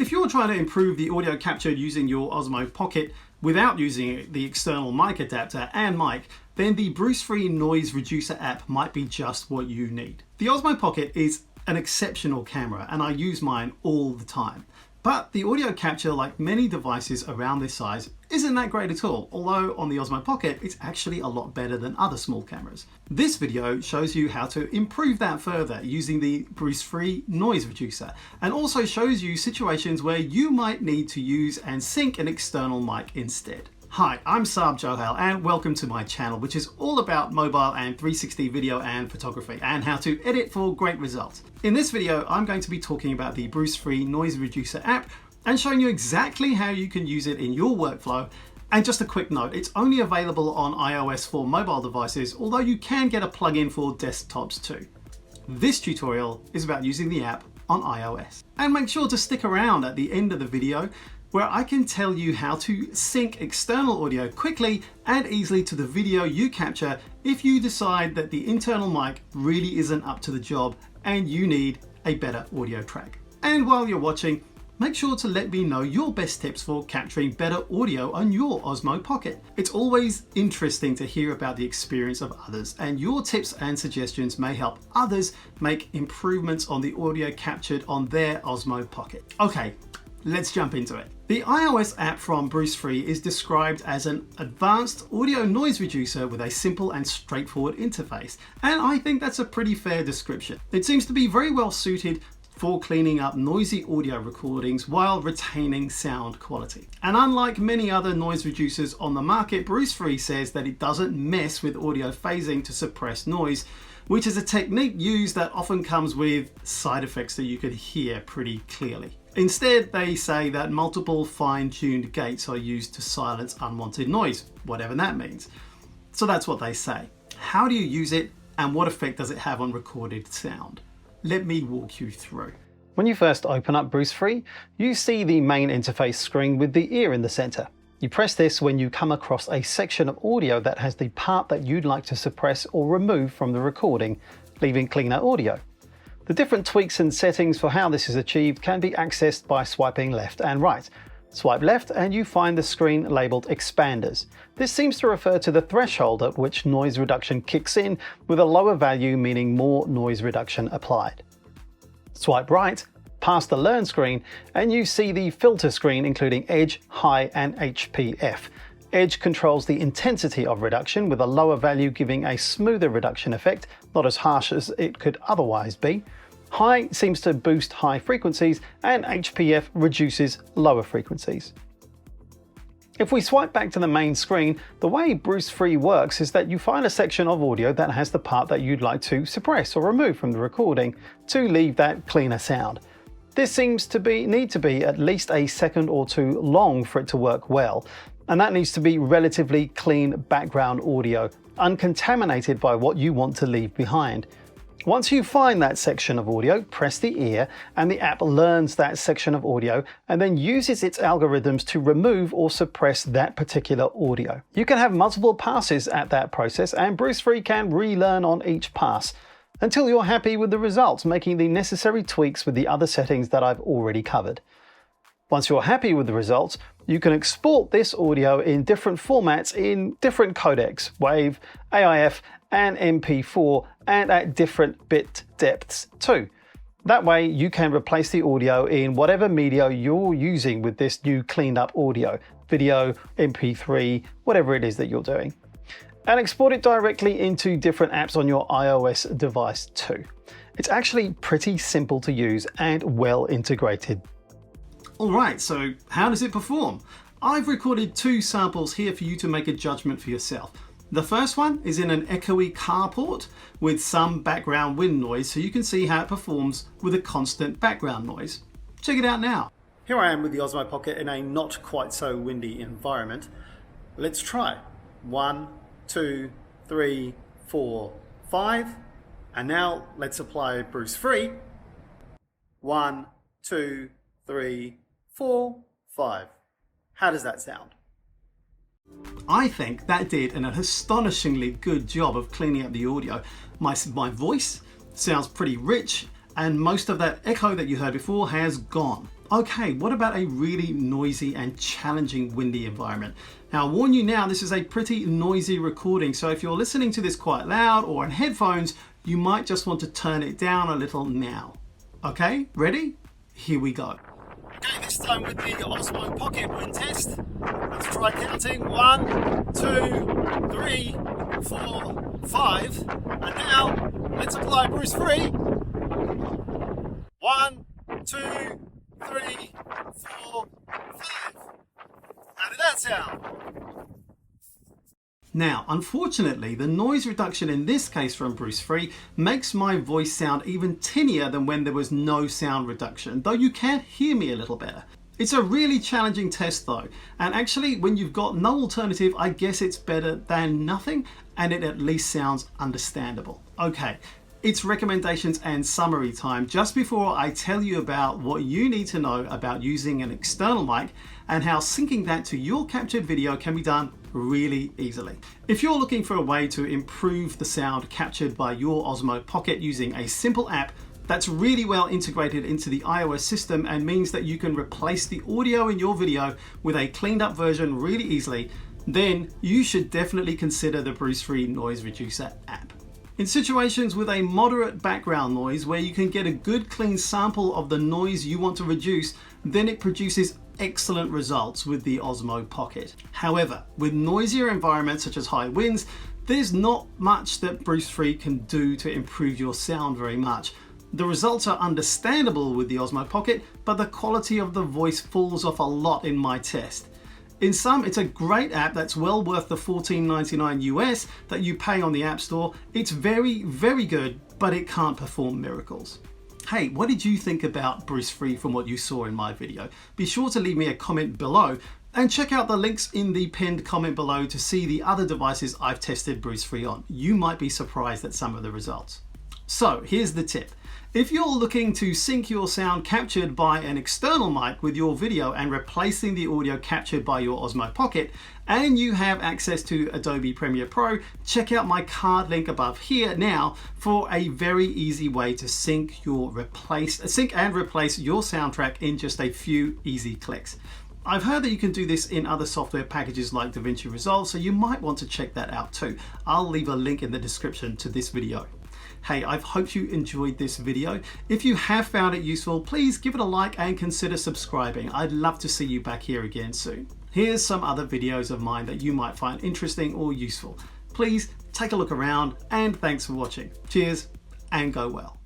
If you're trying to improve the audio capture using your Osmo Pocket without using the external mic adapter and mic, then the Brusfri Noise Reducer App might be just what you need. The Osmo Pocket is an exceptional camera and I use mine all the time. But the audio capture, like many devices around this size, isn't that great at all, although on the Osmo Pocket it's actually a lot better than other small cameras. This video shows you how to improve that further using the Brusfri Noise Reducer, and also shows you situations where you might need to use and sync an external mic instead. Hi, I'm Saab Johal and welcome to my channel, which is all about mobile and 360 video and photography and how to edit for great results. In this video, I'm going to be talking about the Brusfri Noise Reducer app and showing you exactly how you can use it in your workflow. And just a quick note, it's only available on iOS for mobile devices, although you can get a plugin for desktops too. This tutorial is about using the app on iOS. And make sure to stick around at the end of the video where I can tell you how to sync external audio quickly and easily to the video you capture if you decide that the internal mic really isn't up to the job and you need a better audio track. And while you're watching, make sure to let me know your best tips for capturing better audio on your Osmo Pocket. It's always interesting to hear about the experience of others, and your tips and suggestions may help others make improvements on the audio captured on their Osmo Pocket. Okay, let's jump into it. The iOS app from Brusfri is described as an advanced audio noise reducer with a simple and straightforward interface, and I think that's a pretty fair description. It seems to be very well suited for cleaning up noisy audio recordings while retaining sound quality. And unlike many other noise reducers on the market, Brusfri says that it doesn't mess with audio phasing to suppress noise, which is a technique used that often comes with side effects that you could hear pretty clearly. Instead, they say that multiple fine-tuned gates are used to silence unwanted noise, whatever that means. So that's what they say. How do you use it and what effect does it have on recorded sound? Let me walk you through. When you first open up Brusfri, you see the main interface screen with the ear in the center. You press this when you come across a section of audio that has the part that you'd like to suppress or remove from the recording, leaving cleaner audio. The different tweaks and settings for how this is achieved can be accessed by swiping left and right. Swipe left and you find the screen labeled expanders. This seems to refer to the threshold at which noise reduction kicks in, with a lower value meaning more noise reduction applied. Swipe right past the learn screen and you see the filter screen including edge, high and HPF. Edge controls the intensity of reduction, with a lower value giving a smoother reduction effect, not as harsh as it could otherwise be. High seems to boost high frequencies and HPF reduces lower frequencies. If we swipe back to the main screen, the way Brusfri works is that you find a section of audio that has the part that you'd like to suppress or remove from the recording to leave that cleaner sound. This seems to need to be at least a second or two long for it to work well, and that needs to be relatively clean background audio, uncontaminated by what you want to leave behind. Once you find that section of audio, press the ear and the app learns that section of audio and then uses its algorithms to remove or suppress that particular audio. You can have multiple passes at that process and Brusfri can relearn on each pass until you're happy with the results, making the necessary tweaks with the other settings that I've already covered. Once you're happy with the results, you can export this audio in different formats in different codecs, WAV, AIF, and MP4, and at different bit depths too. That way you can replace the audio in whatever media you're using with this new cleaned up audio, video, MP3, whatever it is that you're doing. And export it directly into different apps on your iOS device too. It's actually pretty simple to use and well integrated. Alright, so how does it perform? I've recorded two samples here for you to make a judgment for yourself. The first one is in an echoey carport with some background wind noise, so you can see how it performs with a constant background noise. Check it out now. Here I am with the Osmo Pocket in a not quite so windy environment. Let's try. 1, 2, 3, 4, 5. And now let's apply Brusfri. 1, 2, 3, 4, 5. How does that sound? I think that did an astonishingly good job of cleaning up the audio. My voice sounds pretty rich and most of that echo that you heard before has gone. Okay, what about a really noisy and challenging windy environment? Now, I warn you now, this is a pretty noisy recording, so if you're listening to this quite loud or on headphones, you might just want to turn it down a little now. Okay, ready? Here we go. Okay, this time with the Osmo Pocket wind test. Let's try counting 1, 2, 3, 4, 5, and now let's apply Brusfri. 1, 2, 3, 4, 5. How did that sound? Now, unfortunately, the noise reduction in this case from Brusfri makes my voice sound even tinnier than when there was no sound reduction, though you can hear me a little better. It's a really challenging test though, and actually when you've got no alternative, I guess it's better than nothing, and it at least sounds understandable. Okay. It's recommendations and summary time just before I tell you about what you need to know about using an external mic and how syncing that to your captured video can be done really easily. If you're looking for a way to improve the sound captured by your Osmo Pocket using a simple app that's really well integrated into the iOS system and means that you can replace the audio in your video with a cleaned up version really easily, then you should definitely consider the Brusfri Noise Reducer app. In situations with a moderate background noise where you can get a good clean sample of the noise you want to reduce, then it produces excellent results with the Osmo Pocket. However, with noisier environments such as high winds, there's not much that Brusfri can do to improve your sound very much. The results are understandable with the Osmo Pocket, but the quality of the voice falls off a lot in my test. In sum, it's a great app that's well worth the $14.99 US that you pay on the App Store. It's very, very good, but it can't perform miracles. Hey, what did you think about Brusfri from what you saw in my video? Be sure to leave me a comment below and check out the links in the pinned comment below to see the other devices I've tested Brusfri on. You might be surprised at some of the results. So here's the tip. If you're looking to sync your sound captured by an external mic with your video and replacing the audio captured by your Osmo Pocket, and you have access to Adobe Premiere Pro, check out my card link above here now for a very easy way to sync and replace your soundtrack in just a few easy clicks. I've heard that you can do this in other software packages like DaVinci Resolve, so you might want to check that out too. I'll leave a link in the description to this video. Hey, I hope you enjoyed this video. If you have found it useful, please give it a like and consider subscribing. I'd love to see you back here again soon. Here's some other videos of mine that you might find interesting or useful. Please take a look around, and thanks for watching. Cheers and go well.